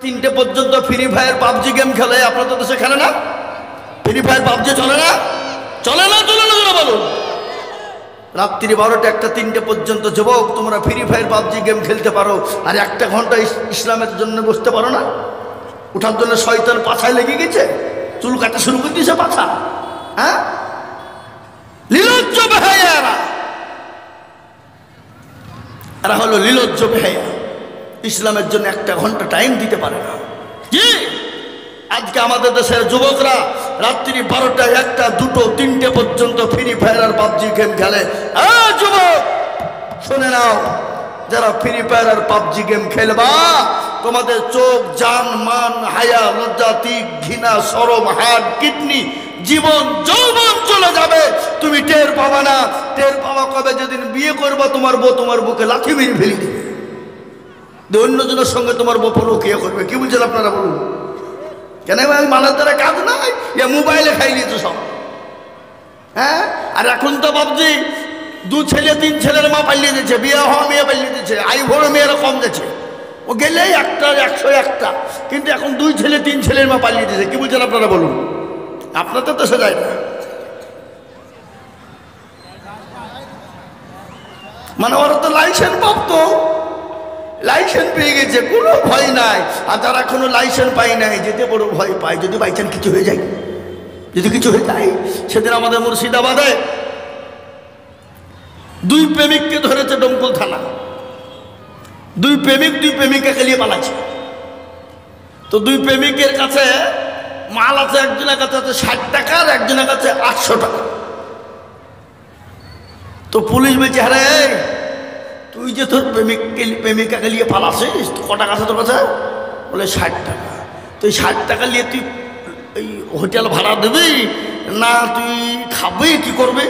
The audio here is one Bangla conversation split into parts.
3টে পর্যন্ত ফ্রি ফায়ার পাবজি গেম খেলে। আপনার তো দেশে খেলে না? ফ্রি ফায়ার পাবজি চলে না? চলে না? চলে না বলুন। রাত্রি 12টা 1টা 3টে পর্যন্ত যুবক তোমরা ফ্রি ফায়ার পাবজি গেম খেলতে পারো, আর 1টা ঘন্টা ইসলামের জন্য বসতে পারো না? উঠার জন্য শয়তান পাছায় লেগে গেছে, চুল কাটা শুরু করে দিয়েছে পাছা। হ্যাঁ, লীলজ্জ বেহায়া এরা হলো লীলজ্জ বেহায়া। ইসলামের জন্য 1টা ঘন্টা টাইম দিতে পারে না। কি আজকে আমাদের দেশের যুবকরা রাত্রি 12টা 1টা 2টো 3টে পর্যন্ত ফ্রি ফায়ার আর পাবজি গেম খেলে। যুবক শুনে নাও, যারা ফ্রি ফায়ার আর পাবজি গেম খেলবা, তোমাদের চোখ, জান, মান, হায়া, লজ্জা, তিক, ঘৃণা, শরম, হাড়, কিডনি, জীবন, যৌবন চলে যাবে। তুমি টের পাবা না। টের পাওয়া কবে? যেদিন বিয়ে করবা তোমার বউ তোমার বুকে লাথি মেরে ফেলে দিবে, অন্যজনের সঙ্গে তোমার বউ পরকিয়া করবে। কি বলছেন আপনারা বলুন? কেন ভাই, মানের দ্বারা কাজ নাই, মোবাইলে খাই নিয়েছে সব। হ্যাঁ, আর এখন তো ভাবছি 2 ছেলে 3 ছেলের মা পালিয়ে দিচ্ছে, বিয়ে হওয়া মেয়ে পালিয়ে দিচ্ছে, আইভোর মেয়েরা কম গেছে, ও গেলেই 101টা। কিন্তু এখন 2 ছেলে 3 ছেলের মা পালিয়ে দিচ্ছে। কি বলছেন আপনারা বলুন? আপনার তো দেশে যায় না, মানে ওরা তো লাইসেন্স প্রাপ্ত, লাইসেন্স পেয়ে গেছে, কোনো ভয় নাই। আর যারা এখনো লাইসেন্স পাই নাই, যেতে বড় ভয় পায়, যদি বাই চান্স কিছু হয়ে যায়। যদি কিছু হয়ে যায়, সেদিন আমাদের মুর্শিদাবাদে 2 প্রেমিককে ধরেছে ডমকল থানা। 2 প্রেমিক 2 প্রেমিকাকে নিয়ে পালাচ্ছে। তো 2 প্রেমিকের কাছে মাল আছে, একজনের কাছে আছে 60 টাকা আর একজনের কাছে 800 টাকা। তো পুলিশ বলছে, হ্যাঁ তুই যে তোর প্রেমিকাকে নিয়ে পালাছিস, ক টাকা আছে তোর কাছে? বলে 60 টাকা। তুই 60 টাকা নিয়ে তুই এই হোটেল ভাড়া দিবি না তুই খাবি, কি করবি?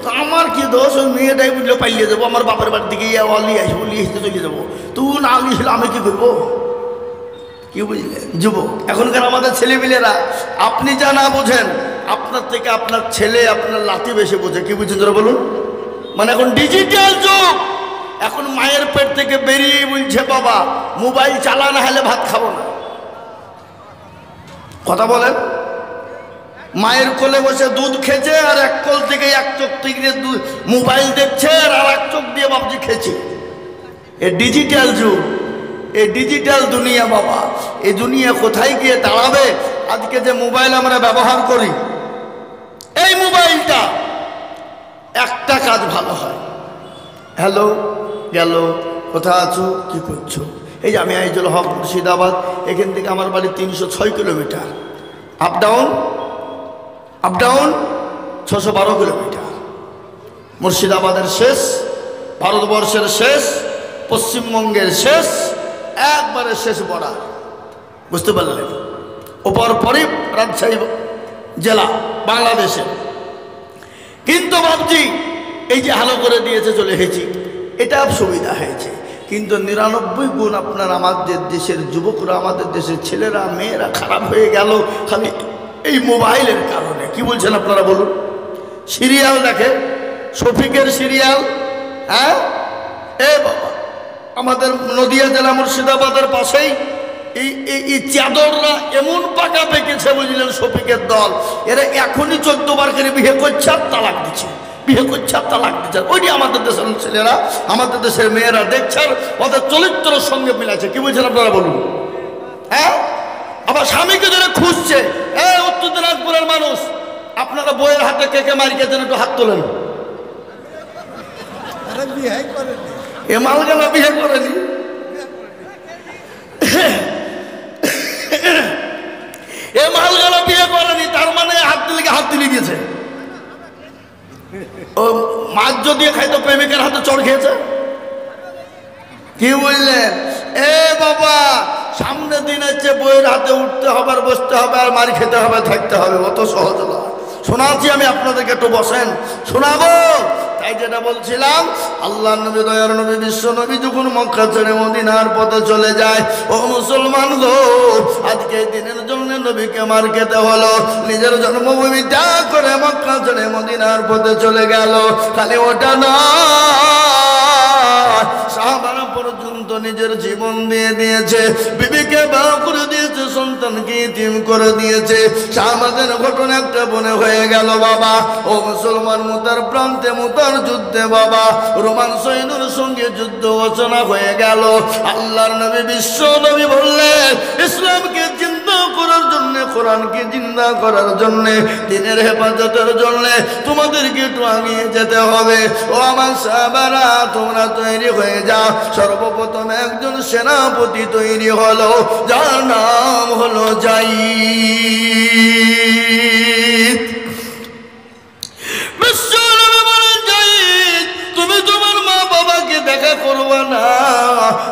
তো আমার কি দোষ, ওই মেয়েটাই বুঝলে পালিয়ে যাবো, আমার বাপের বাড়ি দিকে নিয়ে আসবো, নিয়ে আসতে চলে যাবো। তুই না নিয়েছিল আমি কি করবো? কি বুঝলেন যুবক? এখনকার আমাদের ছেলেপিলেরা, আপনি যা না বোঝেন, আপনার থেকে আপনার ছেলে আপনার লাথি বেশি বোঝে। কি বুঝছেন তোরা বলুন? মানে এখন ডিজিটাল যুগ। এখন মায়ের পেট থেকে বেরিয়ে বলছে, বাবা মোবাইল চালা না হলে ভাত খাবো না। কথা বলেন? মায়ের কোলে বসে দুধ খেছে, আর এক কোল থেকে এক চোখ থেকে মোবাইল দেখছে, আর এক চোখ দিয়ে বাবজি খেছে। এ ডিজিটাল যুগ, এই ডিজিটাল দুনিয়া। বাবা এই দুনিয়া কোথায় গিয়ে দাঁড়াবে? আজকে যে মোবাইল আমরা ব্যবহার করি, এই মোবাইলটা একটা কাজ ভালো হয়, হ্যালো গেল, কোথা আছো, কি করছো? এই যে আমি আইজুল হক, মুর্শিদাবাদ, এখান থেকে আমার বাড়ি 306 কিলোমিটার, আপ ডাউন 612 কিলোমিটার। মুর্শিদাবাদের শেষ, ভারতবর্ষের শেষ, পশ্চিমবঙ্গের শেষ, একবারে শেষ বর্ডার। বুঝতে পারলেন? ওপর পরই রাজশাহী জেলা, বাংলাদেশে। কিন্তু ভাবছি এই যে হালো করে দিয়েছে, চলে এসেছি, এটা সুবিধা হয়েছে। কিন্তু 99 গুণ আপনার আমাদের দেশের যুবকরা, আমাদের দেশের ছেলেরা মেয়েরা খারাপ হয়ে গেল খালি এই মোবাইলের কারণে। কি বলছেন আপনারা বলুন? সিরিয়াল দেখে, শফিকের সিরিয়াল। হ্যাঁ, এ বাবা, আমাদের নদিয়া জেলা মুর্শিদাবাদের পাশেই এই চাদররা এমন পাকা পেকেছে বুঝলেন, শফিকের দল, এরা এখনই 14 বার করে বিয়ে করছে আর তালাক দিচ্ছে, বিয়ে করছে আর তালাক দিচ্ছে। ওইটি আমাদের দেশের ছেলেরা, আমাদের দেশের মেয়েরা দেখছেন, ওদের চরিত্রের সঙ্গে মিলাচ্ছে। কি বলছেন আপনারা বলুন? হ্যাঁ, আবার স্বামীকে ধরে খুঁজছে। উত্তর দিনাজপুরের মানুষ, আপনারা বইয়ের হাতে কে কে মারি গেছেন, একটু হাত তোলেন। এ মালগালা বিয়ে করেনি, এ মালগালা বিয়ে করেনি, তার মানে হাত দিলে গেছে। ও মাছ যদি খাইতো প্রেমিকের হাতে চড় খেয়েছে। কি বললেন? এ বাবা, সামনে দিন হচ্ছে বইয়ের হাতে উঠতে হবে, আর বসতে হবে, আর মারি খেতে হবে, থাকতে হবে, অত সহজ নয়। শোনাচ্ছি আমি আপনাদেরকে, একটু বসেন, শোনাবো। তাই যেটা বলছিলাম, আল্লাহ নবী, দয়ার নবী, বিশ্ব নবী যখন মক্কা ছেড়ে মদিনার পথে চলে যায়, ও মুসলমান গো, আজকে দিনের জন্য নবীকে মার খেতে হলো। নিজের জন্মভূমি ত্যাগ করে মক্কা ছেড়ে মদিনার পথে চলে গেল। খালি ওটা না, সাহাবারা পর্যন্ত নিজের জীবন দিয়ে দিয়েছে। বিবিকে বিয়ে করে ইতিম করে দিয়েছে। শাহাদাতের ঘটনা একটা মনে হয়ে গেল বাবা। ও মুসলমান, মুতার প্রান্তে মুতার যুদ্ধে বাবা রোমান সৈন্যের সঙ্গে যুদ্ধ ঘোষণা হয়ে গেল। আল্লাহর নবী বিশ্ব নবী বললেন, ইসলামকে জিন্দা করার জন্য, কোরআনকে জিন্দা করার জন্য, দ্বীনের হেফাজতের জন্য তোমাদেরকে একটু আগিয়ে যেতে হবে। ও আমার সাহাবারা, তোমরা তৈরি হয়ে যাও। সর্বপ্রথম একজন সেনাপতি তৈরি হলো, যার নাম হলো যায়েদ। বিশ্বনবী বলেন, যায়েদ তুমি তোমার মা বাবাকে দেখা করবে না?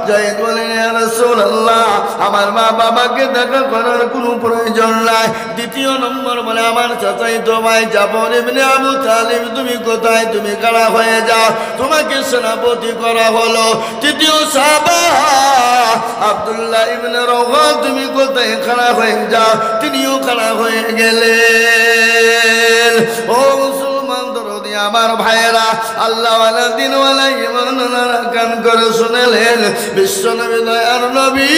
যায়েদ বলেন, ইয়া রাসূলুল্লাহ, আমার মা বাবাকে দেখা করার কোনো প্রয়োজন নাই। দ্বিতীয় নম্বর বলে, আমার চাচাতো ভাই জাফর ইবনে আবু তালিব তুমি কোথায়? তুমি খাড়া হয়ে যাও, তোমাকে সেনাপতি করা হলো। তৃতীয় সাহাবা আব্দুল্লাহ ইবনে রওহা তুমি কোথায়? খাড়া হয়ে যাও, তিনিও খাড়া হয়ে গেলেন। ও মুসলমান দরদি আমার ভাইয়েরা, আল্লাহওয়ালা দিনওয়ালা ইমানওয়ালা কান করে শুনেলেন, বিশ্বনবী দয়ার নবী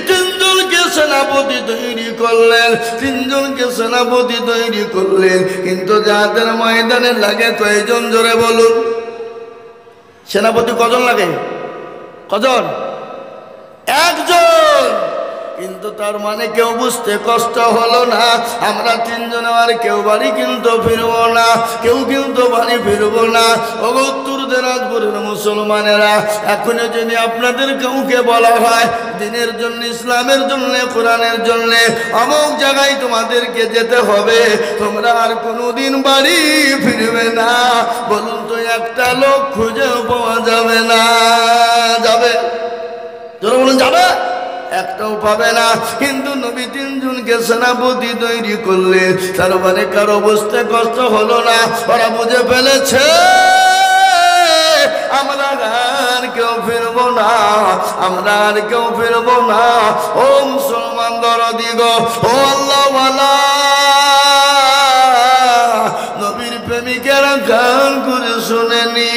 তিনজনকে সেনাপতি তৈরি করলেন, তিনজনকে সেনাপতি তৈরি করলেন। কিন্তু যাদের ময়দানে লাগে কয়জন? জোরে বলুন। সেনাপতি কজন লাগে? কজন? একজন। কিন্তু তার মানে কেউ বুঝতে কষ্ট হলো না, আমরা তিনজনে আর কেউ বাড়ি কিন্তু ফিরবো না, কেউ কিন্তু বাড়ি ফিরবো না। উত্তর দিনাজপুরের মুসলমানেরা, এখনো যদি আপনাদের কাউকে বলা হয় দ্বীনের জন্য, ইসলামের জন্য, কোরআনের জন্য অমুক জায়গায় তোমাদেরকে যেতে হবে, তোমরা আর কোনোদিন বাড়ি ফিরবে না, বলুন তো একটা লোক খুঁজেও পাওয়া যাবে না? যাবে? যারা বলুন যাবে? একটাও পাবে না। কিন্তু নবী তিনজনকে সেনাপতি তৈরি করলেন, তার মানে কারো বুঝতে কষ্ট হলো না, ওরা বুঝে ফেলেছে আমরা আর কেউ ফিরবো না, আমরা আর কেউ ফিরবো না। ও মুসলমান দরদি গো, ও আল্লাহওয়ালা নবীর প্রেমিকেরা গান করে শুনেনি।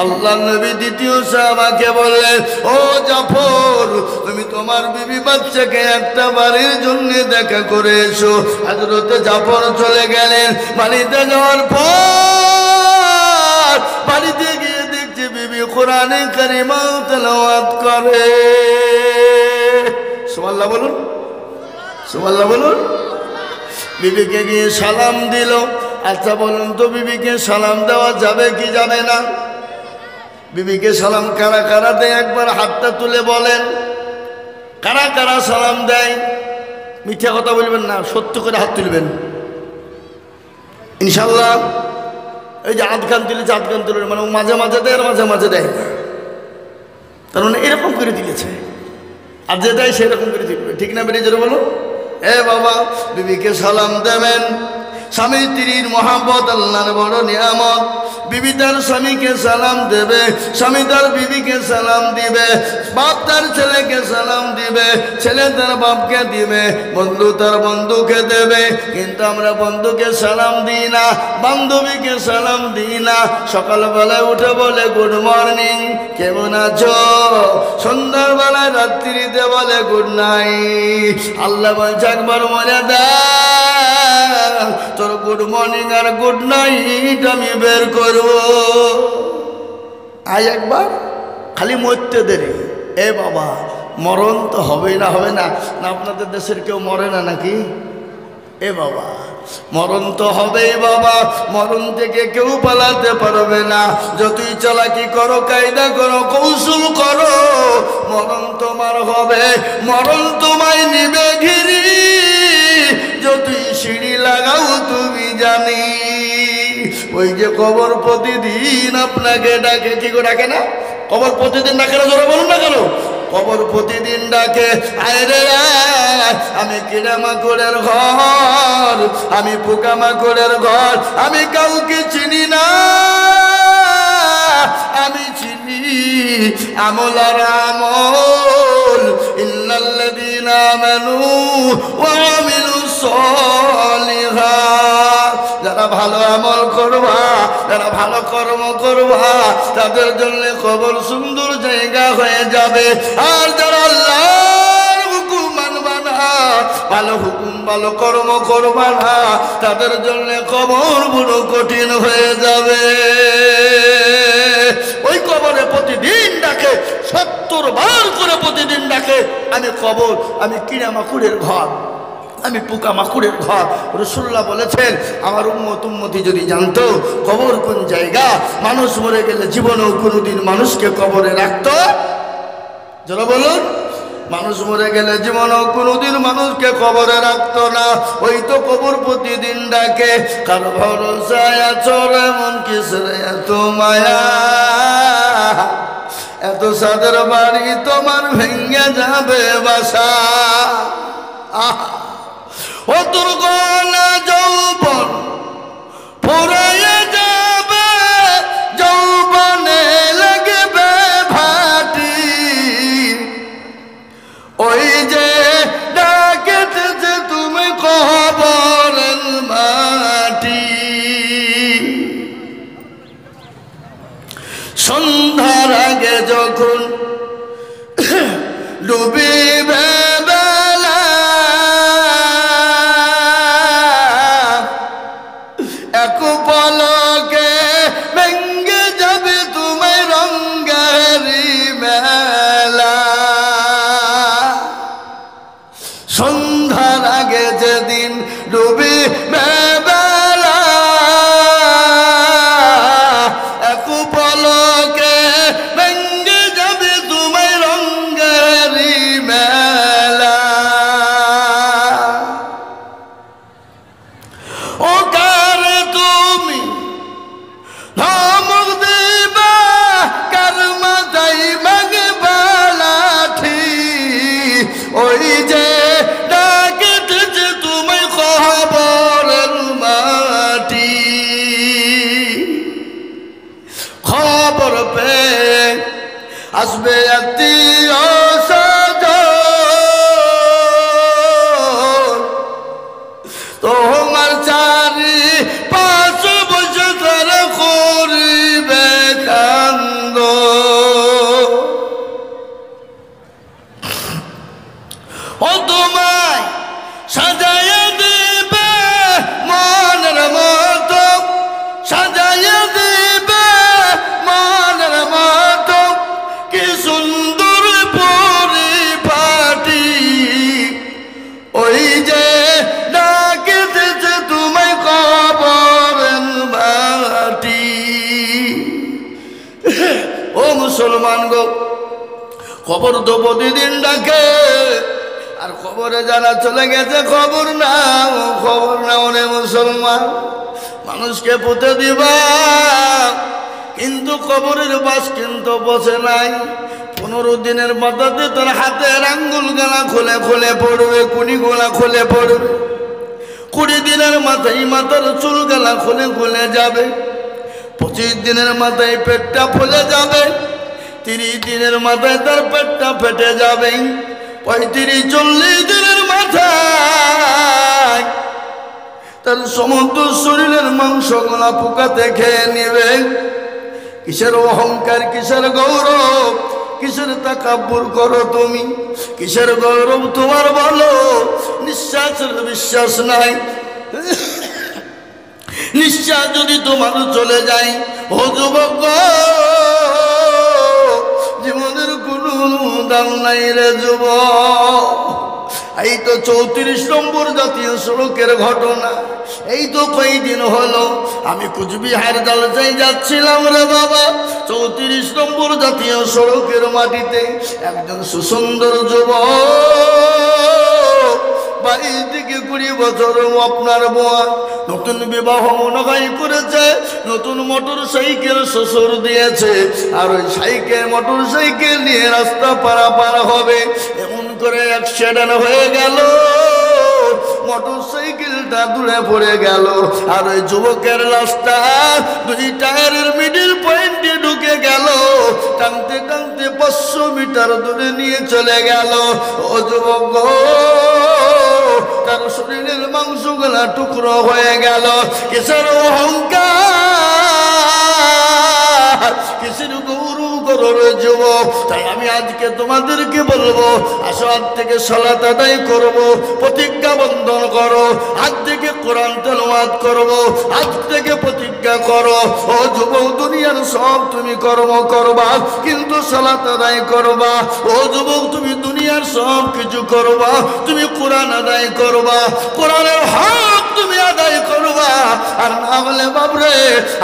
আল্লাহ নবী দ্বিতীয় সাহাবাকে বললেন, ও জাফর তুমি তোমার বিবি বাচ্চাকে একটা বাড়ির জন্য দেখা করে এসো। হযরতে জাফর চলে গেলেন। বাড়িতে যাওয়ার পর বাড়িতে গিয়ে দেখছে বিবি কোরআনে কারিমা তেলাওয়াত করে। সুবহানাল্লাহ বলুন, সুবহানাল্লাহ বলুন। বিবিকে গিয়ে সালাম দিল। আচ্ছা বলুন তো, বিবিকে সালাম দেওয়া যাবে কি যাবে না? বিবিকে সালাম কারা কারা দেয়? একবার হাতটা তুলে বলেন, কারা কারা সালাম দেয়? মিথ্যা কথা বলবেন না, সত্য করে হাত তুলবেন ইনশাল্লাহ। এই যে আধখান তুলেছে, আধখান তুলে মানে মাঝে মাঝে দেয় আর মাঝে মাঝে দেয় না, তার মানে এরকম করে দিয়েছে। আর যে দেয় সেরকম করে দিবে, ঠিক না? বেরিয়ে যাবে বলো। এ বাবা, বিবিকে সালাম দেবেন। স্বামী স্ত্রীর মহাব্বত আল্লাহর বড় নিয়ামত। বিবি তার স্বামীকে সালাম দেবে, স্বামী তার বিবিকে সালাম দিবে, বাপ তার ছেলেকে সালাম দিবে, ছেলে তার বাপকে দিবে, বন্ধু তার বন্ধুকে দেবে। কিন্তু আমরা বন্ধুকে সালাম দিই না, বান্ধবীকে সালাম দিই না। সকালবেলায় উঠে বলে গুড মর্নিং, কেমন আছো? সন্ধ্যাবেলায় রাত্রিতে বলে গুড নাইট। আল্লাহ বলছে একবার মনে দেয় তোর গুড মর্নিং আর গুড নাইট আমি বের করব। আজ একবার খালি মরতে দেরি। এ বাবা, মরণ তো হবেই না, হবে না? না আপনাদের দেশের কেউ মরে না নাকি? এ বাবা, মরণ তো হবেই বাবা, মরণ থেকে কেউ পালাতে পারবে না। যতই চালাকি করো, কায়দা করো, কৌশল করো, মরণ তোমার হবে, মরণ তোমায় নিবে ঘিরি। যতই সিঁড়ি লাগাও তুমি জানি, ওই যে কবর প্রতিদিন আপনাকে ডাকে। কি করে ডাকে না? কবর প্রতিদিন ডাকে না, জোরে বলুন না কেন? কবর প্রতিদিন ডাকে, আয় রে আমি কিড়ামাকড়ের ঘর, আমি পোকামাকড়ের ঘর, আমি কাউকে চিনি না, আমি চিনি আমল আর আমল। ইন্নাল্লাযীনা লাযীনা আমানু ওয়া আমিলুস সালিহাত, যারা ভালো আমল করবা, যারা ভালো কর্ম করবা, তাদের জন্য কবর সুন্দর জায়গা হয়ে যাবে। আর যারা আল্লাহর হুকুম মানবা না, ভালো হুকুম ভালো কর্ম করবা না, তাদের জন্য কবর বড় কঠিন হয়ে যাবে। ওই কবরে প্রতিদিন ডাকে, 70 বার করে প্রতিদিন ডাকে, আমি কবর, আমি কিরামাকুড়ের ঘর, আমি পোকামাকুড়ের ঘর। রাসূলুল্লাহ বলেছেন, আমার উম্মতি যদি জানতো কবর কোন জায়গা, মানুষ মরে গেলে জীবনেও কোনোদিন মানুষকে কবরে রাখতো। যারা বলুন, মানুষ মরে গেলে জীবনেও কোনোদিন মানুষকে কবরে রাখতো না। ওই তো কবর প্রতিদিন ডাকে, কারো ভরসায় আছো এমন কিসের এত মায়া, এত সাদের বাড়ি তোমার ভেঙে যাবে বাসা। ও তোর গলা যৌবন ফুরাইয়া যাবে, যৌবনে লাগবে ভাটি, ওই যে ডাকেতেছে তুমি কবরের মাটি। সন্ধ্যার আগে যখন ডুবিবে বেলা, এক পলকে ভেঙ্গে যাবে তোমার রঙ্গেরি মেলা। সন্ধ্যার আগে যেদিন ডুবিবে বেলা, এক পলকে ভেঙ্গে যাবে তোমার রঙ্গেরি মেলা। ও কারে তুমি ধমক দিবা, কার মাথায় মাগবা লাঠি, ওই যে ডাকেতেছে তুমি কবরের মাটি। খবর পেয়ে আসবে আত্মীয় স্বজন, তোমার চারি পাঁচ বছর ধরে করিবে কান্দ। ও তোমায় সাজাইয়া দিবে মনের মতো, সাজাইয়া দিবে মনের মতো, কি সুন্দর পরিপাটি, ওই যে ডাকেতেছে তুমি কবরের মাটি। ও মুসলমান গো, কবর তো প্রতিদিন ডাকে, আর কবরে যারা চলে গেছে খবর নাও, খবর নাও রে মুসলমান। মানুষকে পুঁতে দিবা, কিন্তু কবরের বাস কিন্তু বসে নাই। 15 দিনের মাথাতে তোর হাতের আঙ্গুল গালা খুলে খুলে পড়বে, কুড়ি গোলা খুলে পড়বে। 20 দিনের মাথায় মাথার চুল গালা খুলে খুলে যাবে। 25 দিনের মাথায় পেটটা ফুলে যাবে। 30 দিনের মাথায় তার পেটটা ফেটে যাবে। 35-40 দিনের মাথায় তার সমস্ত শরীরের মাংসগুলা পোকাতে খেয়ে নেবে। কিসের অহংকার, কিসের গৌরব, কিসের তাকাব্বুর করো তুমি, কিসের গৌরব তোমার বলো? নিঃশ্বাসের বিশ্বাস নাই। নিঃশ্বাস যদি তোমার চলে যায়, ও যুবক, জীবনের কোনো দাম নাই রে যুবক। এই তো 34 নম্বর জাতীয় সড়কের ঘটনা। এই তো কয়েকদিন হলো আমি কুচবিহার জালসায় যাচ্ছিলাম রে বাবা। 34 নম্বর জাতীয় সড়কের মাটিতে একজন সুন্দর যুবক, 22 থেকে 20 বছর আপনার বোয়া, নতুন বিবাহ মনে হয় করেছে, নতুন মোটর সাইকেল শ্বশুর দিয়েছে, আর ওই সাইকেল মোটর সাইকেল নিয়ে রাস্তা পারাপার হবে, এমন করে অ্যাক্সিডেন্ট হয়ে গেল। মোটর সাইকেল মিডিলটা দূরে পড়ে গেল, আর ওই যুবকের লাশটা 2 টায়ারের মিডিল পয়েন্টে ঢুকে গেল। টানতে টানতে 500 মিটার দূরে নিয়ে চলে গেল। ও যুবক গো, তার শরীরের মাংসগুলা টুকরো হয়ে গেল। কিসের অহংকার, কিসের গৌরব করো যুবক। তাই আমি আজকে তোমাদেরকে বলবো, আসো আজ থেকে সালাত আদায় করবো, প্রতিজ্ঞা বন্ধন করো। আজ থেকে কোরআন তেলাওয়াত করবো, আজ থেকে প্রতিজ্ঞা করো। ও যুবক, দুনিয়ার সব তুমি কর্ম করবা, কিন্তু সালাত আদায় করবা। ও যুবক, তুমি দুনিয়ার সব কিছু করবা, তুমি কোরআন আদায় করবা, কোরআনের হক তুমি আদায় করবা। আর না হলে বাবরে,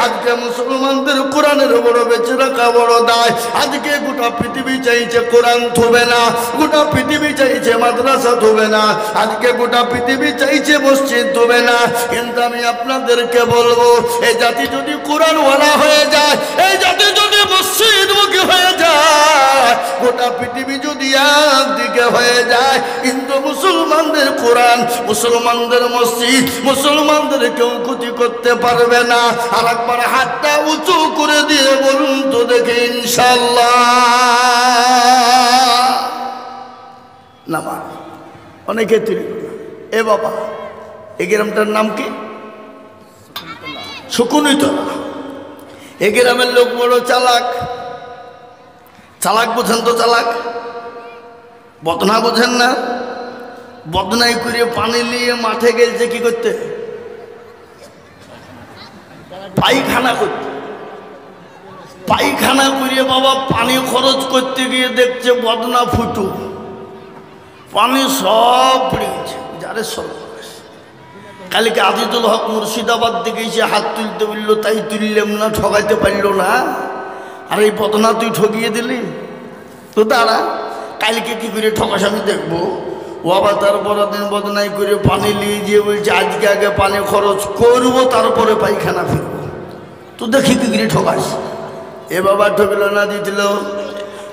আজকে মুসলমানদের কোরআনের বড় বেঁচে রাখা বড় দায়। আজকে গোটা পৃথিবী চাইছে কোরআন থুবে না, গোটা পৃথিবী চাইছে মাদ্রাসা থুবে না, আজকে গোটা পৃথিবী চাইছে মসজিদ থুবে না। কিন্তু আমি আপনাদেরকে বলবো, এই জাতি যদি কোরআনওয়ালা হয়ে যায়, এই জাতি যদি মসজিদমুখী হয়ে যায়, গোটা পৃথিবী যদি একদিকে হয়ে যায়, কিন্তু মুসলমানদের কোরআন, মুসলমানদের মসজিদ, মুসলমানদের কেউ ক্ষতি করতে পারবে না। আর একবার হাতটা উঁচু করে দিয়ে বলুন তো দেখে ইনশাআল্লাহ। নামাজ অনেকে তৈরি করল। এ বাবা, এই গ্রামটার নাম কি? শকুনিতলা। এই গ্রামের লোক বড় চালাক। চালাক বোঝেন তো? চালাক বদনা বোঝেন না? বদনাই করে পানি নিয়ে মাঠে গেছে কি করতে? পায়খানা করতে। পায়খানা করিয়ে বাবা পানি খরচ করতে গিয়ে দেখছে বদনা ফুটু, পানি সব পড়ে গেছে। যারে সব কালকে আজিদুল হক মুর্শিদাবাদ দিকে এসে হাত তুলতে বললো, তাই তুললাম না, ঠকাইতে পারল না। আর এই বদনা তুই ঠকিয়ে দিলি, তো দাঁড়া কালকে কি করে ঠকাস আমি দেখবো। ও আবার তারপর দিন বদনাই করে পানি নিয়ে গিয়ে বলছে আজকে আগে পানি খরচ করবো, তারপরে পায়খানা ফিরবো। তো দেখি কি করে ঠকাস। এ বাবা ঠকলো না, জিতল।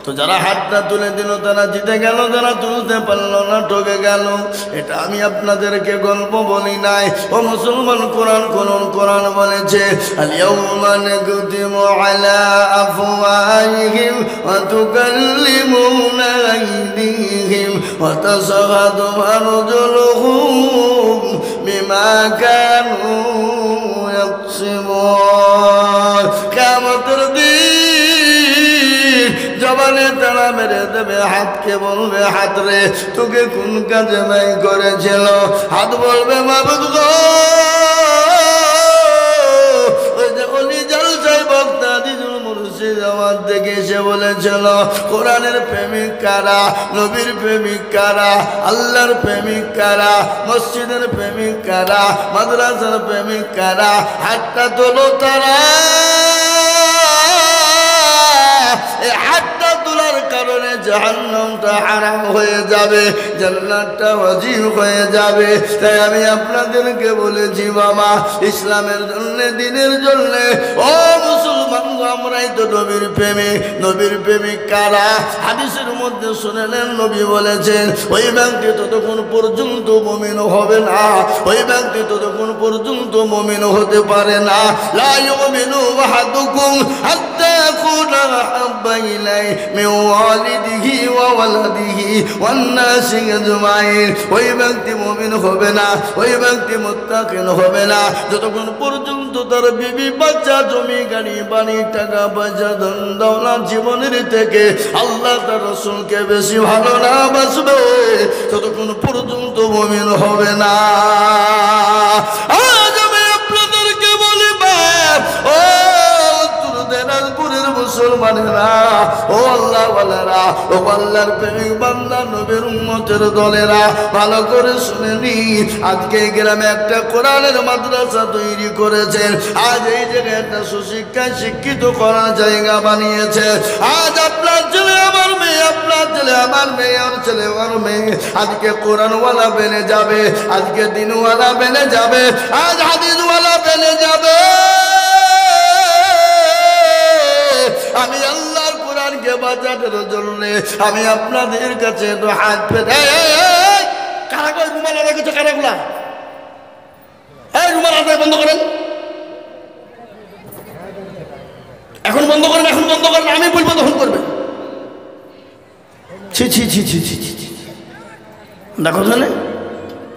তো যারা হাতটা তুলে দিল তারা জিতে গেল, যারা তুলতে পারলো না ঠকে গেল। এটা আমি আপনাদেরকে গল্প বলি নাই। ও মুসলমান, কোরআন কোরআন কোরআন বলেছে, আল-ইয়াউমা নাকতিমু আলা আফওয়াহিহিম ওয়া তুকাল্লিমুনা আইদিহিম ওয়া তাশহাদু আরজুলুহুম বিমা কানু ইয়াকসিবুন। কিয়ামতের দিন জবানে তারা মেরে দেবে, হাতকে বলবে, হাত রে তোকে কোন কাজে নাই করেছিল? হাত বলবে, মাবুদ গো, ওই যে অলি জলসায় বক্তা দিজুল মুর্শিদ আমার দেখে এসে বলেছিল, কোরআনের প্রেমিক কারা, নবীর প্রেমিক কারা, আল্লাহর প্রেমিক কারা, মসজিদের প্রেমিক কারা, মাদ্রাসার প্রেমিক কারা? হাতটা তোলো তারা। এই হাতটা তোলার কারণে জাহান্নামটা হারাম হয়ে যাবে, জান্নাতটা ওয়াজিব হয়ে যাবে। তাই আমি আপনাদেরকে বলেছি বাবা, ইসলামের জন্য, দিনের জন্য, ও মুসলমান, আমরাই তো নবীর প্রেমিক। নবীর প্রেমিক কারা? হাদিসের মধ্যে শুনেলেন, নবী বলেছেন, ওই ব্যক্তি ততক্ষণ পর্যন্ত মুমিন হবে না, ওই ব্যক্তি ততক্ষণ পর্যন্ত মুমিন হতে পারে না। লা ইউমিনু আহাদুকুম হাত্তা ইয়াকুনা আহাব্বা ইলাইহি মিন ওয়ালিদিহি ওয়া ওয়ালাদিহি ওয়ান নাসি আজমাইন। ওই ব্যক্তি মুমিন হবে না, ওই ব্যক্তি মুত্তাকিন হবে না, যতক্ষণ পর্যন্ত তার বিবি বাচ্চা, জমি গাড়ি বাড়ি, টাকা পয়সা, ধন দৌলত, জীবনের থেকে আল্লাহ তার রাসূলকে বেশি ভালো না বাসবে, ততক্ষণ পর্যন্ত মুমিন হবে না। আজ আমি আপনাদেরকে বলি, ও দিনাজপুরের মুসলমানেরা, ও আল্লাহ ওয়ালারা, ও আল্লাহর প্রেমিক বান্দা, নবীর উম্মতের দলেরা, ভালো করে শুনে নি। আজকে এই গ্রামে একটা কোরআনের মাদ্রাসা তৈরি করেছেন। আজ এই জায়গায় একটা সুশিক্ষায় শিক্ষিত করার জায়গা বানিয়েছে। আজ আপনার ছেলে আমার মেয়ে, আপনার ছেলে আমার মেয়ে, আর ছেলে আমার মেয়ে আজকে কোরআনওয়ালা বেনে যাবে, আজকে দিনওয়ালা বেনে যাবে, আজ হাদিসওয়ালা বেনে যাবে। আমি আল্লাহর কোরআনকে বাঁচানোর জন্য আমি আপনাদের কাছে তো হাত পেতে। কারাগুলা রুমালা রেখেছে, কারাগুলা এই রুমার আদায় বন্ধ করেন, এখন বন্ধ করেন, এখন বন্ধ করেন, আমি বলবো তখন করবেন। ছি ছি ছি ছি ছি ছি, দেখো জানে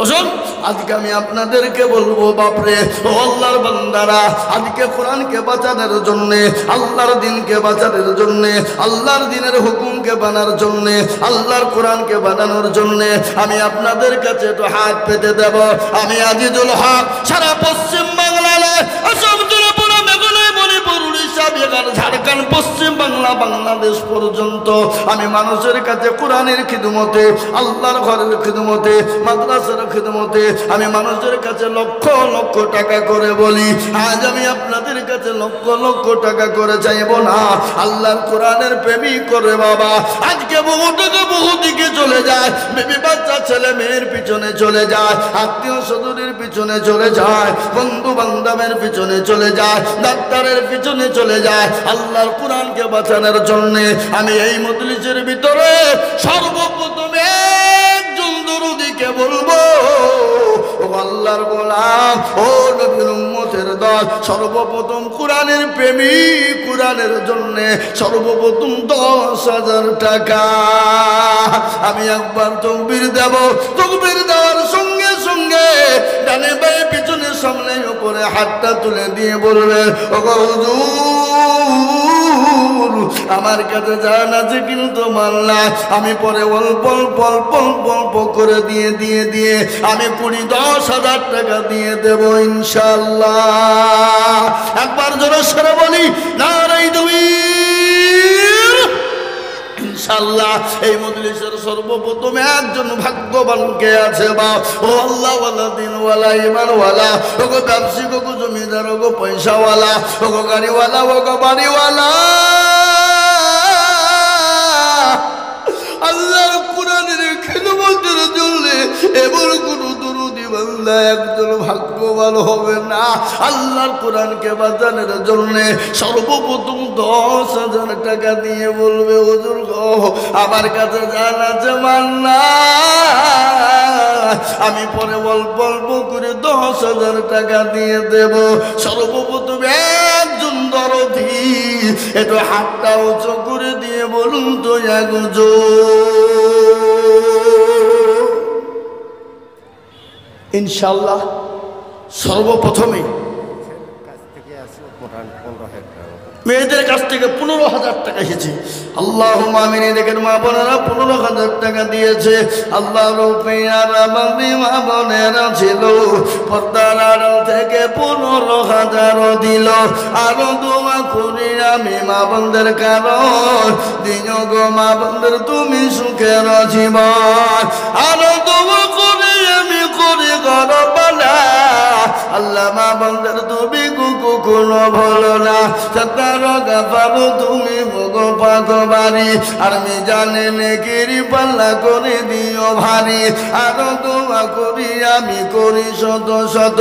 ওসব। আজকে আমি আপনাদেরকে বলবো, বাপরে ও আল্লাহর বান্দারা, আজকে কোরআনকে বাঁচানোর জন্যে, আল্লাহর দিনকে বাঁচানোর জন্যে, আল্লাহর দিনের হুকুমকে বানার জন্যে, আল্লাহর কোরআনকে বানানোর জন্যে আমি আপনাদের কাছে একটু হাত পেতে দেব। আমি আজিজুল হক সারা পশ্চিম বাংলায়, অসম, ত্রিপুরা, মেঘালয়, মণিপুর, উড়িষ্যা, বিহার, ঝাড়খণ্ড, পশ্চিম বাংলা, বাংলাদেশ পর্যন্ত আমি মানুষের কাছে কোরআনের খিদমতে, আল্লাহর ঘরের খিদমতে, মাদ্রাসার খিদমতে আমি মানুষের কাছে লক্ষ লক্ষ টাকা করে বলি। আজ আমি আপনাদের কাছে লক্ষ লক্ষ টাকা করে চাইব না, আল্লাহর কোরআনের প্রেমিক করে বাবা। আজকে বহু টাকা বহু দিকে চলে যায়, বেবি বাচ্চা ছেলে মেয়ের পিছনে চলে যায়, আত্মীয় স্বজনের পিছনে চলে যায়, বন্ধু বান্ধবের পিছনে চলে যায়, ডাক্তারের পিছনে চলে যায়। আল্লাহর কোরআনকে বাঁচানোর জন্য আমি এই মজলিসের ভিতরে সর্বপ্রথম একজন দরুদীকে বলবো, ও আল্লাহর গোলাম, ও নবীর উম্মতের দল, সর্বপ্রথম কোরআনের প্রেমিক, কোরআনের জন্য সর্বপ্রথম 10,000 টাকা আমি একবার তকবীর দেব। তকবীর দেওয়ার সঙ্গে সঙ্গে ডানে বাঁয়ে পিছনে সামনে উপরে হাতটা তুলে দিয়ে বলবেন, ও হুজুর আমার কাছে জান আছে কিন্তু মাল্লা, আমি পরে অল্প অল্প অল্প অল্প অল্প করে দিয়ে দিয়ে দিয়ে আমি 20-10,000 টাকা দিয়ে দেব ইনশাআল্লাহ। একবার জোরে সরে বলি নারায়ে তাকবীর। ইনশাআল্লাহ এই মজলিসের সর্বপ্রথম একজন ভাগ্যবানকে আছে বা ও আল্লাহ ওয়ালা দিন ওয়ালা ইমান ওয়ালা, ও গো ব্যবসায়িক, ও গো জমিদার, ও গো পয়সাওয়ালা, ও গো গাড়িওয়ালা, ও গো বাড়িওয়ালা, আল্লাহর কোরআনের খিদমতের জন্য এমন কোন দরুদি বান্দা একজন ভাগ্যবান হবে না। আল্লাহর কোরআনকে বাঁচানোর জন্য সর্বপ্রথম 10,000 টাকা দিয়ে বলবে, হুজুর গো আমার কাছে জান আছে মান্না, আমি পরে অল্প অল্প করে 10,000 টাকা দিয়ে দেব। সর্বপ্রথম একজন দরদি একটু হাতটা উঁচু করে দিয়ে বলুন তো ইনশাআল্লাহ। সর্বপ্রথমে মেয়েদের কাছ থেকে 15,000 টাকা এসেছে। আল্লাহুম্মা আমিন। দেখেন মা বোনেরা 15,000 টাকা দিয়েছে। আল্লাহর পেয়ারা বান্দি মা বোনেরা ছিল, পর্দার আড়াল থেকে 15,000 দিল। আরো দোয়া করি আমি মা বোনদের কারণ দিন গো মা বোনদের তুমি সুখের জীবন। আরো দোয়া করি আমি করি গরবালা, আল্লাহ মা বোনদের তুমি কোনো ভুলো না, গাফারো তুমি ভোগো পাগো বাড়ি, আর আমি জানে নেকিরি পাল্লা করে দিও ভারী। আরো দোয়া করি আমি করি শত শত,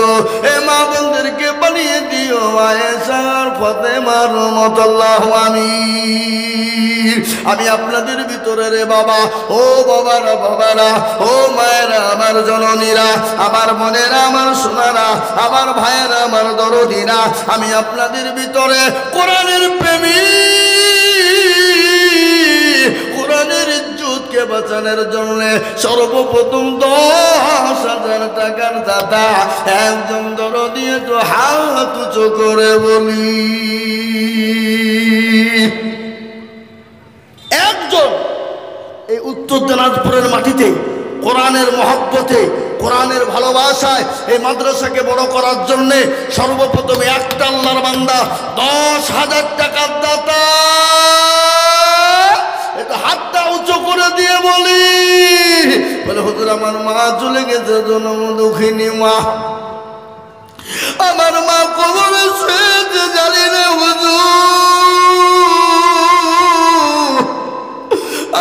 এ মা বোনদেরকে বানিয়ে দিও আয়েশার ফাতেমার মত আল্লাহু আমিন। আমি আপনাদের ভিতরে রে বাবা, ও বাবারা বাবারা, ও মায়েরা, আমার জননীরা, আমার মনেরা, আমার সোনারা, আমার ভাইয়েরা, আমার দরদিরা, আমি আপনাদের ভিতরে কোরআনের প্রেমিক, কোরআনের ইজ্জতকে বাঁচানোর জন্য সর্বপ্রথম 10,000 টাকার দাতা একজন দরদি তো হাত উঁচু করে বলি একজন। এই উত্তর দিনাজপুরের মাটিতে কোরআনের মহব্বতে, কোরআনের ভালোবাসায় এই মাদ্রাসাকে বড় করার জন্যে সর্বপ্রথম একটা আল্লাহর বান্দা 10,000 টাকার দাতা, এটা হাতটা উঁচু করে দিয়ে বলি, বলে হুজুর আমার মা চলে গেছে, জনম দুঃখিনী মা, আমার মা কবরে শুয়েছে জানি না হুজুর,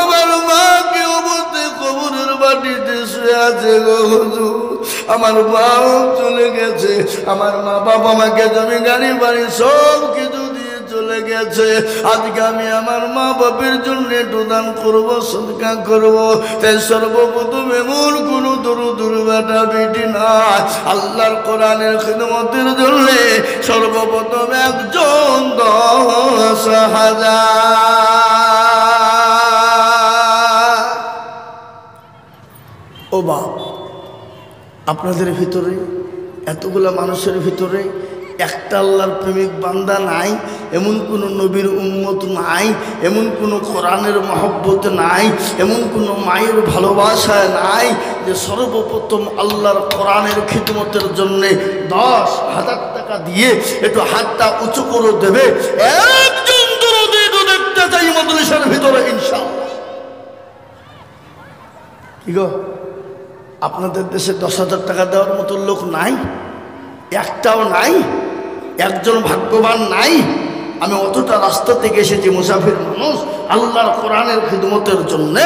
আমার মা কে অবস্থে কবরের মাটিতে শুয়ে আছে গো হুজুর, আমার মাও চলে গেছে, আমার মা বাবা মাকে জমি গাড়ি বাড়ি সব কিছু দিয়ে চলে গেছে। আজকে আমি আমার মা বাপের জন্য একটু দান করবো, সদকা করবো। তাই সর্বপ্রথম এমন কোন দরুদুর বেটা বেটি নাই, আল্লাহর কোরআনের খিদমতের জন্য সর্বপ্রথম একজন 10,000। ও বাপ, আপনাদের ভিতরে এতগুলা মানুষের ভিতরে একটা আল্লাহর প্রেমিক বান্দা নাই, এমন কোনো নবীর উম্মত নাই, এমন কোনো কোরআনের মহব্বত নাই, এমন কোনো মায়ের ভালোবাসা নাই যে সর্বপ্রথম আল্লাহর কোরআনের খিদমতের জন্য 10,000 টাকা দিয়ে একটু হাতটা উঁচু করে দেবে। একজন দরদি একটু দেখতে চাই মাদ্রাসার ভিতরে ইনশাআল্লাহ। কি গো, আপনাদের দেশে 10,000 টাকা দেওয়ার মতো লোক নাই? একটাও নাই? একজন ভাগ্যবান নাই? আমি অতটা রাস্তা থেকে এসেছি, মুসাফির মানুষ, আল্লাহর কোরআনের খিদমতের জন্য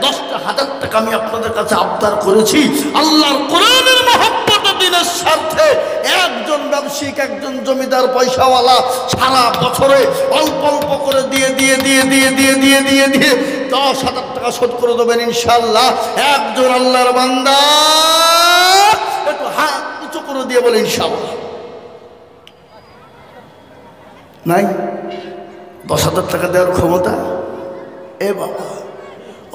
10,000 টাকা আমি আপনাদের কাছে আবদার করেছি। আল্লাহর কোরআনের মহব্বত দিনের স্বার্থে একজন ব্যবসায়িক, একজন জমিদার পয়সাওয়ালা সারা বছরে অল্প অল্প করে দিয়ে 10,000 টাকা শোধ করে দেবেন ইনশাআল্লাহ। একজন আল্লাহর বান্দা একটু হাত উঁচু করে দিয়ে বলে ইনশাআল্লাহ। নাই 10,000 টাকা দেওয়ার ক্ষমতা? এ বাবা,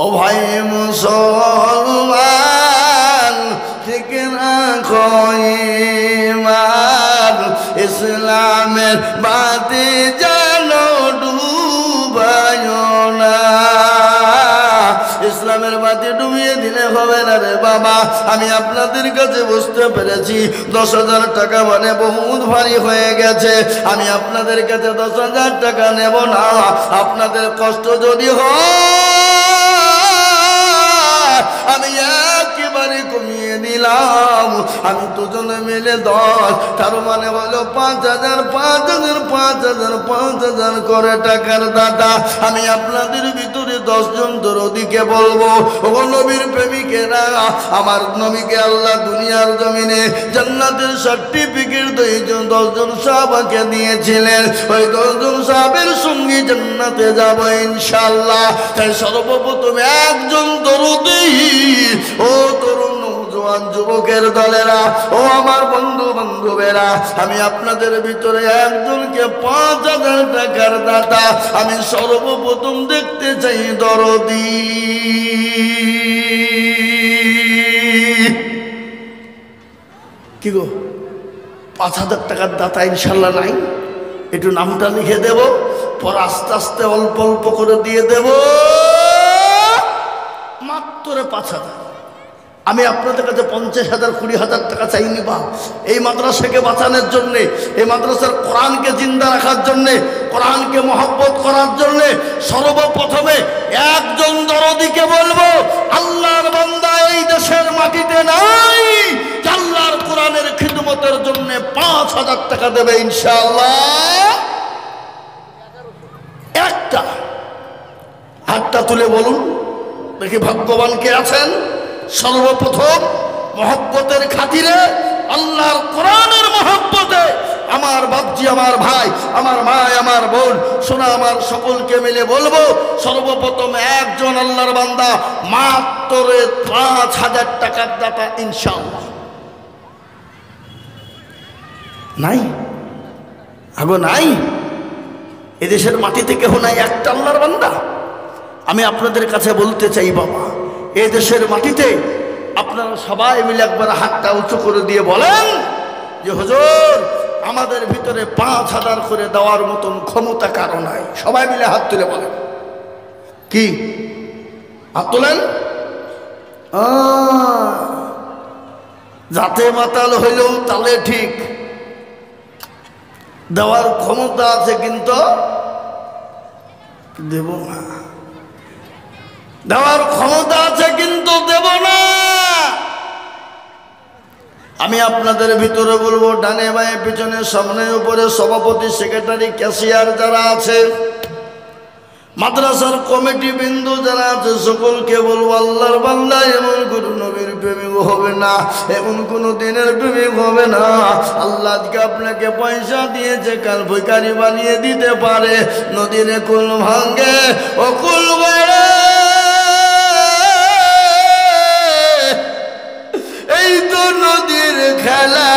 ও ভাই মুসলমান, ঠিক রাখো ঈমান, ইসলামের বাতি জানো ডুবায়ো না। ইসলামের বাতি ডুবিয়ে দিলে হবে না রে বাবা। আমি আপনাদের কাছে বুঝতে পেরেছি 10,000 টাকা মানে বহুত ভারী হয়ে গেছে। আমি আপনাদের কাছে 10,000 টাকা নেব না। আপনাদের কষ্ট যদি হয় আমি একেবারে কমিয়ে দিলাম। আমি দুজনে মিলে 10, তার মানে হলো 5,000 করে টাকার দাদা। আমি আপনাদের ভিতরে 10 জন দরদিকে বলবো, ও নবীর প্রেমিকেরা, আমার নবীকে আল্লাহ দুনিয়ার জমিনে জান্নাতের সার্টিফিকেট 10 জন সাহাবাকে দিয়েছিলেন। ওই 10 জন সাহাবের সঙ্গে জান্নাতে যাব ইনশাআল্লাহ। তাই সর্বপ্রথম একজন দরদি, ও তরুণ নওজোয়ান যুবকের দলেরা, ও আমার বন্ধু বান্ধবেরা, আমি আপনাদের ভিতরে একজনকে 5,000 টাকার দাতা আমি সর্বপ্রথম দেখতে চাই দরদি। কি গো, 5,000 টাকার দাতা ইনশাল্লাহ নাই? একটু নামটা লিখে দেব, পর আস্তে আস্তে অল্প অল্প করে দিয়ে দেব। মাত্র 5,000। আমি আপনাদের কাছে 50,000 20,000 টাকা চাইনি বা এই মাদ্রাসাকে বাঁচানোর জন্যে, এই মাদ্রাসার কোরআনকে জিন্দা রাখার জন্যে, কোরআনকে মহব্বত করার জন্যে সর্বপ্রথমে একজন দরদিকে বলবো, আল্লাহর বান্দা এই দেশের মাটিতে নাই, আল্লাহর কোরআনের খিদমতের জন্য 5,000 টাকা দেবে ইনশাআল্লাহ। একটা হাতটা তুলে বলুন দেখি ভাগ্যবান কে আছেন। সর্বপ্রথম মহব্বতের খাতিরে, আল্লাহর কোরআনের মহব্বতে আমার বাপজি, আমার ভাই, আমার মা, আমার বোন, সোনা আমার সকলকে মিলে বলবো, সর্বপ্রথম একজন আল্লাহর বান্দা মাত্র 5,000 টাকার দাতা ইনশাআল্লাহ। নাই? আগো নাই? এদেশের মাটিতে কেহ নাই একটা আল্লাহর বান্দা? আমি আপনাদের কাছে বলতে চাই বাবা, এই দেশের মাটিতে আপনারা সবাই মিলে একবার হাতটা উঁচু করে দিয়ে বলেন যে হুজুর, আমাদের ভিতরে 5,000 করে দেওয়ার মতন ক্ষমতা কারো নাই। সবাই মিলে হাত তুলে বলেন। কি হাত তোলেন? যাতে মাতাল হইলেও তালে ঠিক। দেওয়ার ক্ষমতা আছে কিন্তু দেব না। দেওয়ার ক্ষমতা আছে কিন্তু দেব না। আমি আপনাদের ভিতরে বলবো, ডানে বাঁয়ে পিছনে সামনে উপরে সভাপতি, সেক্রেটারি, ক্যাশিয়ার যারা আছে, মাদ্রাসার কমিটি বিন্দু যারা আছে, সকলকে বলবো আল্লাহর বান্দা এমন গুরু নবীর প্রেমিক হবে না, এমন কোনো দিনের প্রেমিক হবে না। আল্লাহ আজকে আপনাকে পয়সা দিয়েছে, কাল ভিখারি বানিয়ে দিতে পারে। নদীর কুল ভাঙ্গে ও কুল গড়ে, এই তো নদীর খেলা।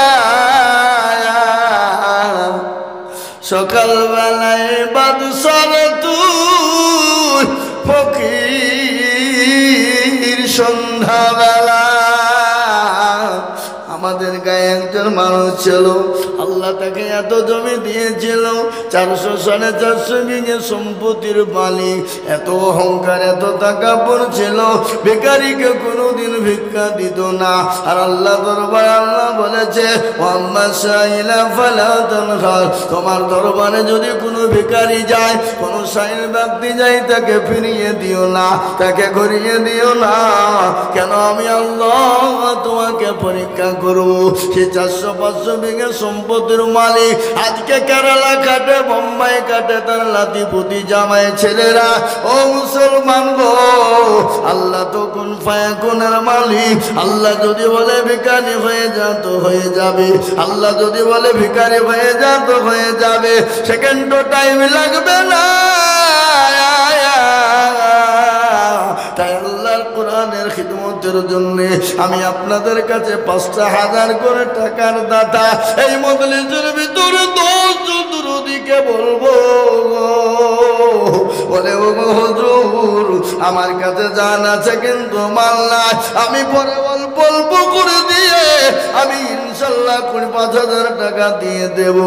সকালবেলায় বাদশার তুই ফকির, সন্ধ্যাবেলা আমাদের গায়ে একজন মানুষ ছিল, আল্লাহ তাকে এত জমি দিয়েছিল, 400-450 বিঘে সম্পত্তির মালিক, এত অহংকার এত তাকাব্বর ছিল, ভিখারিকে কোনোদিন ভিক্ষা দিত না। আর আল্লাহ দরবারে আল্লাহ বলেছে, তোমার দরবারে যদি কোনো ভিখারি যায়, কোনো সাইল ব্যক্তি যায়, তাকে ফিরিয়ে দিও না, তাকে ঘুরিয়ে দিও না। কেন? আমি আল্লাহ তোমাকে পরীক্ষা করবো। সে 400-500 বিঘে সম্পত্তির মালিক আজকে কেরালা কাটে, বোম্বাই কাটে, তার লাতিপুতি জামাই ছেলেরা। ও মুসলমান গো, আল্লাহ তো কোন ফায়াকুনের মালিক। আল্লাহ যদি বলে ভিখারি হয়ে যা তো হয়ে যাবে, আল্লাহ যদি বলে ভিখারি হয়ে যা তো হয়ে যাবে, সেকেন্ডও টাইম লাগবে না। তাই আল্লাহর কোরআনের খিদমতের জন্য আমি আপনাদের কাছে 5,000 করে টাকার দাতা এই মজলিসের ভিতরে 10 জন দুরূদীকে বলবো, বলে ও হুজুর আমার কাছে জান আছে কিন্তু মাল নাই, আমি পরে অল্প অল্প করে দিয়ে আমি ইনশাল্লাহ 5,000 টাকা দিয়ে দেব।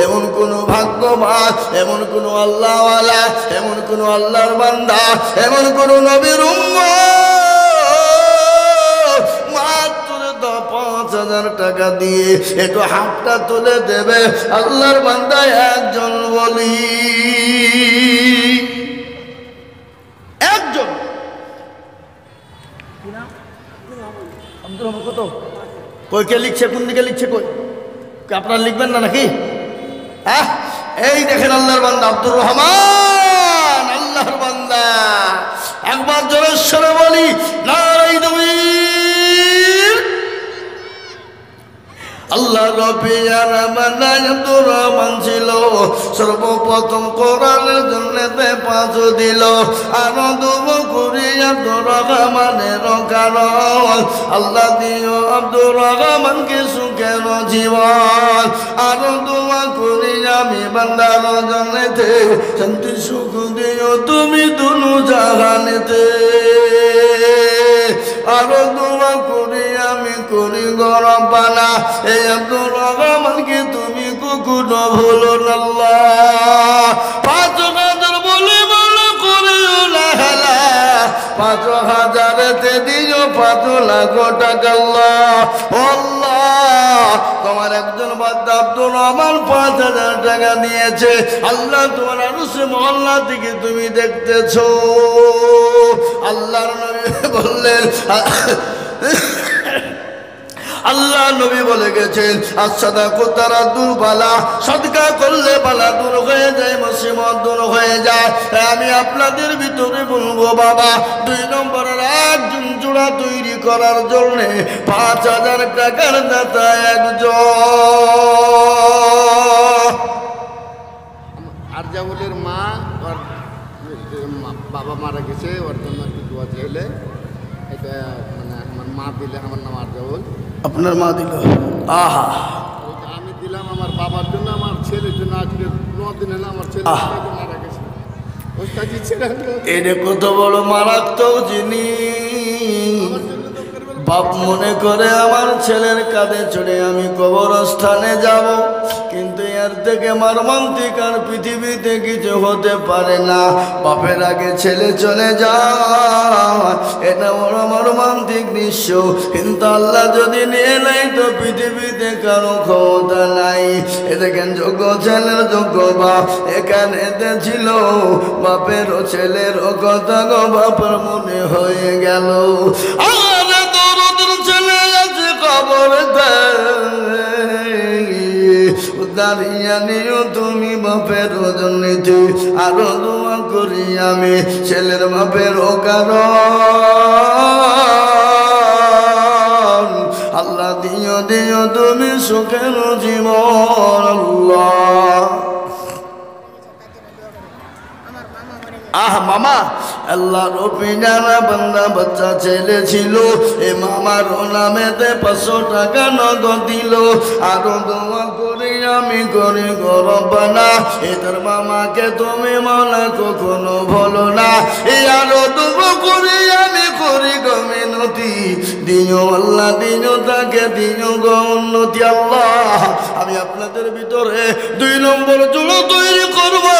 এমন কোন ভাগ্যবান, এমন কোন আল্লাহওয়ালা, এমন কোন আল্লাহর বান্দা, এমন কোন নবীর উম্মত মাত্র 5,000 টাকা দিয়ে একটু হাতটা তুলে দেবে। আল্লাহর বান্দা একজন বলি, একজন কত কই কে লিখছে, কোন দিকে লিখছে, কই আপনারা লিখবেন না নাকি? এই দেখেন আল্লাহর বান্দা আব্দুর রহমান, আল্লাহর বান্দা। একবার জোরেশ্বরে বলি নারায়ে তাকবীর। আল্লাহ রবিয়ার আব্দুর রহমান ছিল, সর্বপ্রথম কোরআনের জন্য 5 দিল। আনন্দ করি আব্দুর রহমানের কারণ, আল্লাহ দিও আব্দুর রহমানকে সুখের জীবন। আনন্দ করি আমি বান্দার জন্যতে, শান্তি সুখ দিও তুমি দুনু জাহানেতে। আরো দোয়া করি আমি করি গরম পানা, এই আব্দুর রহমানকে তুমি কখনো ভুলো না। আল্লাহ 5,000 বলে বলে করিও না হেলা, 5,000-তে দিও 5 লাখ টাকা। আল্লাহ তোমার একজন বান্দা আব্দুর রহমান 5,000 টাকা দিয়েছে। আল্লাহ তোমার আরশে মহল্লা থেকে তুমি দেখতেছো। আল্লাহর নবী বললেন, আল্লাহ নবী বলে গেছেন, as-সাদাকাতু তারাদ্দুল বালা, সাদকা করলে বালা দূর হয়ে যায়, মুসিবত দূর হয়ে যায়। আমি আপনাদের ভিতরে বলবো বাবা, 2 নম্বরের একজন জোড়া তৈরি করার জন্য 5,000 টাকার দাতা একজন। আরজাউলের মা, ওর বাবা মারা গেছে, ওর জন্য একটু দোয়া চাইলে, এটা মানে আমার মা দিলে, আমার নাম আরজাউল। আপনার মা দিল? আহা, আমি দিলাম আমার বাবার জন্য, আমার ছেলের জন্য। আজকে 9 দিন হলো আমার ছেলে মারা গেছে। এটা কত বড় মারাত্মক জিনিস। বাপ মনে করে আমার ছেলের কাঁধে চড়ে আমি কবরস্থানে যাব, কিন্তু এর থেকে মর্মান্তিক আর পৃথিবীতে কিছু হতে পারে না। বাপের আগে ছেলে চলে যায়, এটা বড় মর্মান্তিক দৃশ্য। কিন্তু আল্লাহ যদি নিয়ে নেয় তো পৃথিবীতে কারো ক্ষমতা নাই। এ দেখেন যোগ্য ছেলের যোগ্য বাপ এখানে ছিল, বাপেরও ছেলেরও কথা গো বাপের মনে হয়ে গেল। চলে গেছে খবর দাঁড়িয়ে নিও তুমি বাপের জন্যে। আরো দোয়া করি আমি ছেলের বাপের কারণ। আল্লাহ রবি যারা বান্দা বাচ্চা ছেলে ছিল এ মামার নামেতে 500 টাকা নগদ দিল। আরো দোয়া করি আমি করি গরবানা এদের মামাকে তুমি মাওলা কখনো বলো না। এই আরো দোয়া করি আমি করি গমিনতি দিও আল্লাহ দিও তাকে দিও গো উন্নতি। আল্লাহ আমি আপনাদের ভিতরে 2 নম্বর জোড়া তৈরি করবো।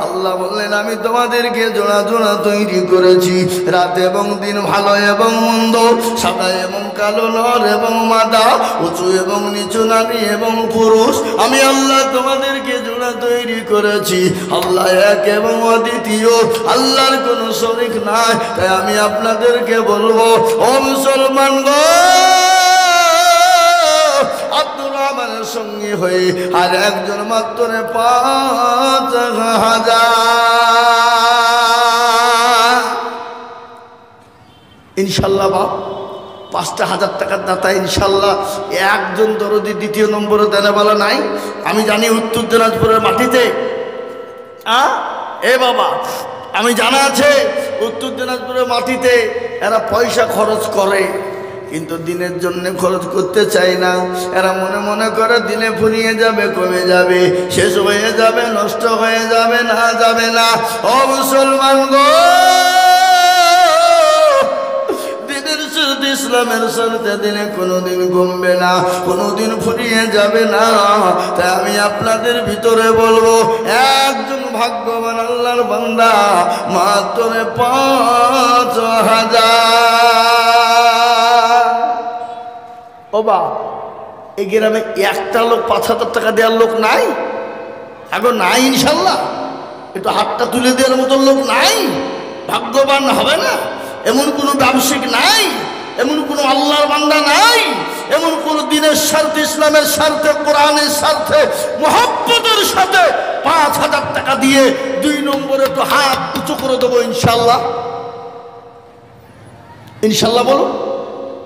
আল্লাহ বললেন আমি তোমাদেরকে জোড়া জোড়া তৈরি করেছি, রাত এবং দিন, ভালো এবং মন্দ, সাদা এবং কালো, নর এবং মাদা, উঁচু এবং নিচু, নারী এবং পুরুষ। আমি আল্লাহ তোমাদেরকে জোড়া তৈরি করেছি। আল্লাহ এক এবং অদ্বিতীয়, আল্লাহর কোনো শরীক নাই। তাই আমি আপনাদেরকে বলবো ও মুসলমান গো, আব্দুর রহমানের সঙ্গী হয়ে আর একজন মাত্র 5000 ইনশাল্লাহ বাপ 5,000 টাকার দাতা ইনশাল্লাহ একজন দরদি দ্বিতীয় নম্বরে দেনেওয়ালা নাই। আমি জানি উত্তর দিনাজপুরের মাটিতে এ বাবা আমি জানা আছে উত্তর দিনাজপুরের মাটিতে এরা পয়সা খরচ করে, কিন্তু দিনের জন্য খরচ করতে চাই না। এরা মনে মনে করে দিনে ফুরিয়ে যাবে, কমে যাবে, শেষ হয়ে যাবে, নষ্ট হয়ে যাবে, না যাবে না। ও মুসলমান গো, দিনের সাথে ইসলামের সাথে দিনে কোনোদিন কমবে না, কোনোদিন ফুরিয়ে যাবে না। তাই আমি আপনাদের ভিতরে বলবো একজন ভাগ্যবান আল্লাহর বান্দা মাত্র 5000। ও বা এই গ্রামে একটা লোক 5,000 টাকা দেওয়ার লোক নাই? এখন নাই ইনশাল্লাহ, একটু হাতটা তুলে দেওয়ার মতন লোক নাই? ভাগ্যবান হবে না? এমন কোনো ব্যবসায়িক নাই, এমন কোনো আল্লাহর বান্দা নাই, এমন কোনো দিনের স্বার্থে, ইসলামের স্বার্থে, কোরআনের স্বার্থে, মুহাব্বতের সাথে 5,000 টাকা দিয়ে 2 নম্বরে তো হাত উঁচু করে দেবো ইনশাল্লাহ। ইনশাল্লাহ বলো।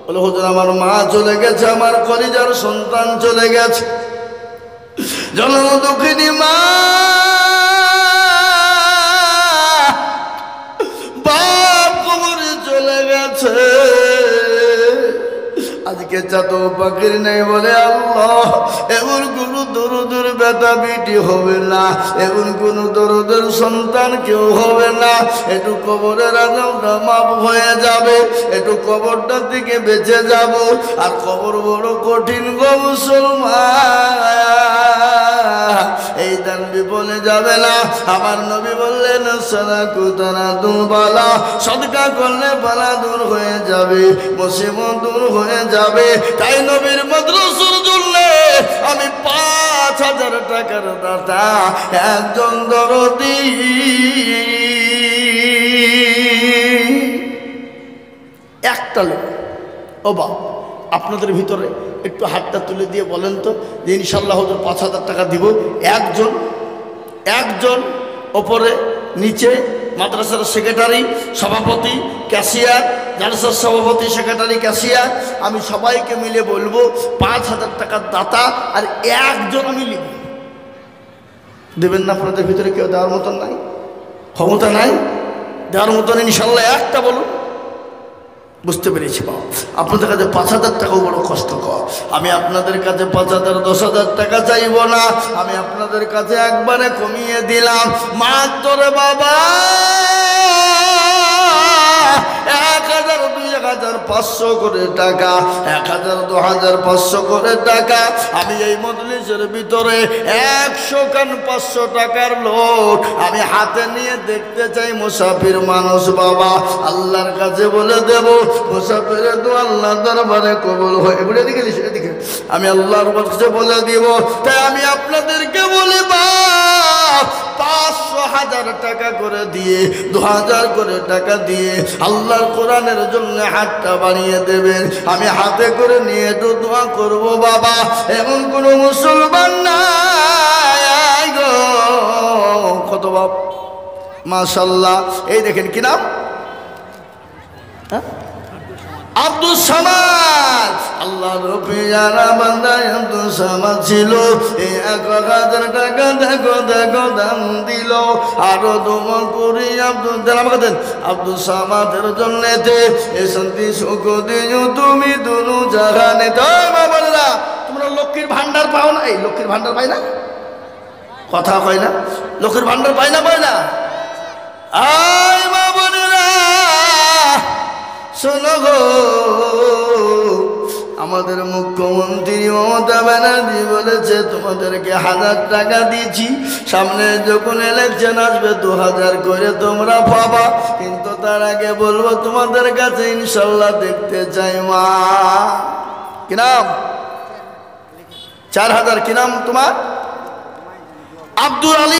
বলে হুজুর আমার মা চলে গেছে, আমার কলিজার সন্তান চলে গেছে, জন্ম দুঃখিনী মা, বাপ কবরে চলে গেছে। আজকে চাতো পাখির নেই বলে আল্লাহ এমন কোন দরদের বেটা বেটি হবে না, এমন কোন দরদের সন্তান কেউ হবে না। একটু কবরের আজাবটা মাপ হয়ে যাবে, একটু কবরটা থেকে বেঁচে যাব। আর কবর বড় কঠিন গো মুসলমান, এই দানবি বলে যাবে না। আমার নবী বললেন সাদাকু তারাদুল বালা, সদকা করলে বালা দূর হয়ে যাবে, মুসিবত দূর হয়ে যাবে। তাই নবীর মাদ্রাসার জন্য আমি 5,000 টাকার দাতা একজন দরদি। একটা লোক। ও বাবা আপনাদের ভিতরে একটু হাতটা তুলে দিয়ে বলেন তো যে ইনশাল্লাহ হুজুর 5,000 টাকা দিব। একজন ওপরে নিচে মাদ্রাসার সেক্রেটারি, সভাপতি, ক্যাশিয়ার, জালসার সভাপতি, সেক্রেটারি, ক্যাশিয়ার, আমি সবাইকে মিলে বলবো 5,000 টাকার দাতা আর একজন আমি লিখব। দেবেন না? আপনাদের ভিতরে কেউ দেওয়ার মতন নাই? ক্ষমতা নাই দেওয়ার মতন? ইনশাল্লাহ একটা বলুন। বুঝতে পেরেছি বাবা, আপনাদের কাছে 5,000 টাকাও বড় কষ্টকর। আমি আপনাদের কাছে 5,000 10,000 টাকা চাইব না, আমি আপনাদের কাছে একবারে কমিয়ে দিলাম মাত্র বাবা 1,000 2,500 করে টাকা, 1,000 2,500 করে টাকা। আমি এই মজলিসের ভিতরে 100 কান 500 টাকার নোট আমি হাতে নিয়ে দেখতে চাই। মুসাফির মানুষ বাবা, আল্লাহর কাছে বলে দেব মুসাফিরের দোয়া আল্লাহর দরবারে কবুল হয়। এগুলো দিকে সেদিকে আমি আল্লাহর কাছে বলে দিব। তাই আমি আপনাদেরকে বলি বা 500,000 টাকা করে দিয়ে 2,000 করে টাকা দিয়ে আল্লাহর কোরআনের জন্য হাতটা বাড়িয়ে দেবেন। আমি হাতে করে নিয়ে তো দোয়া করব বাবা। এমন কোন মুসলমান নাই গো। কত বাপ মাশাআল্লাহ। এই দেখেন কি নাম? আব্দুল সামাদ, আল্লাহ রফিয়ারা বান্দায় আব্দুল সামাদ ছিল। এই 1000 টাকা দেখো দেখো দাম দিল। আরো দোয়া করি আব্দুল দেন আমাকে দেন আব্দুল সামাদের জন্যতে এ শান্তি সুখ দিও তুমি দুনু জাহানে। তাই মা বোনেরা, তোমরা লক্ষ্মীর ভান্ডার পাও না? এই লক্ষ্মীর ভান্ডার পাই না, কথা কয় না, লক্ষ্মীর ভান্ডার পাই না, পাই না? আয় মা বোনেরা শোনো গো, আমাদের মুখ্যমন্ত্রী মমতা ব্যানার্জি বলেছে তোমাদেরকে 1000 টাকা দিয়েছি, সামনে যখন ইলেকশন আসবে 2000 করে তোমরা পাবা। কিন্তু তার আগে বলবো তোমাদের কাছে ইনশাল্লাহ দেখতে চাই মা। কি নাম? 4000। কি নাম তোমার? আব্দুল আলী।